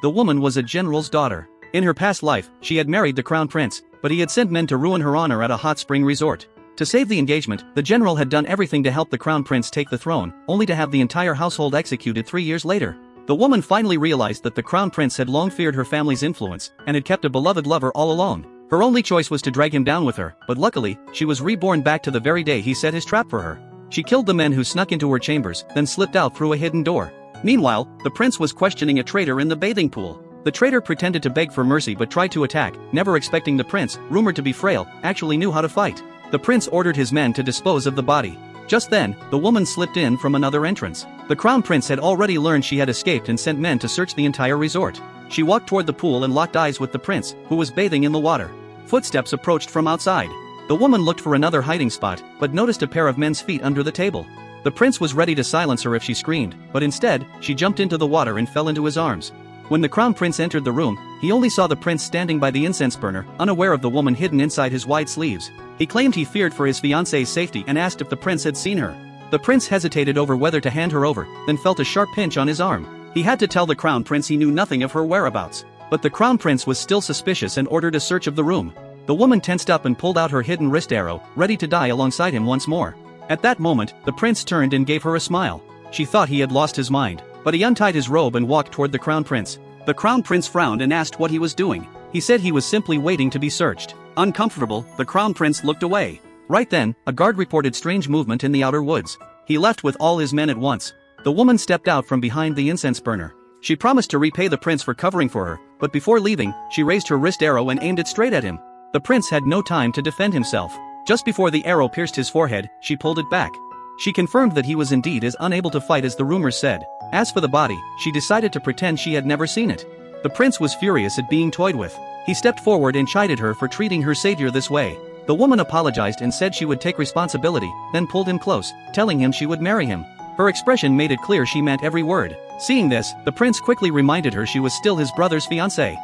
The woman was a general's daughter. In her past life, she had married the crown prince, but he had sent men to ruin her honor at a hot spring resort. To save the engagement, the general had done everything to help the crown prince take the throne, only to have the entire household executed 3 years later. The woman finally realized that the crown prince had long feared her family's influence, and had kept a beloved lover all alone. Her only choice was to drag him down with her, but luckily, she was reborn back to the very day he set his trap for her. She killed the men who snuck into her chambers, then slipped out through a hidden door. Meanwhile, the prince was questioning a traitor in the bathing pool. The traitor pretended to beg for mercy but tried to attack, never expecting the prince, rumored to be frail, actually knew how to fight. The prince ordered his men to dispose of the body. Just then, the woman slipped in from another entrance. The crown prince had already learned she had escaped and sent men to search the entire resort. She walked toward the pool and locked eyes with the prince, who was bathing in the water. Footsteps approached from outside. The woman looked for another hiding spot, but noticed a pair of men's feet under the table. The prince was ready to silence her if she screamed, but instead, she jumped into the water and fell into his arms. When the crown prince entered the room, he only saw the prince standing by the incense burner, unaware of the woman hidden inside his wide sleeves. He claimed he feared for his fiancée's safety and asked if the prince had seen her. The prince hesitated over whether to hand her over, then felt a sharp pinch on his arm. He had to tell the crown prince he knew nothing of her whereabouts. But the crown prince was still suspicious and ordered a search of the room. The woman tensed up and pulled out her hidden wrist arrow, ready to die alongside him once more. At that moment, the prince turned and gave her a smile. She thought he had lost his mind, but he untied his robe and walked toward the crown prince. The crown prince frowned and asked what he was doing. He said he was simply waiting to be searched. Uncomfortable, the crown prince looked away. Right then, a guard reported strange movement in the outer woods. He left with all his men at once. The woman stepped out from behind the incense burner. She promised to repay the prince for covering for her, but before leaving, she raised her wrist arrow and aimed it straight at him. The prince had no time to defend himself. Just before the arrow pierced his forehead, she pulled it back. She confirmed that he was indeed as unable to fight as the rumors said. As for the body, she decided to pretend she had never seen it. The prince was furious at being toyed with. He stepped forward and chided her for treating her savior this way. The woman apologized and said she would take responsibility, then pulled him close, telling him she would marry him. Her expression made it clear she meant every word. Seeing this, the prince quickly reminded her she was still his brother's fiancée.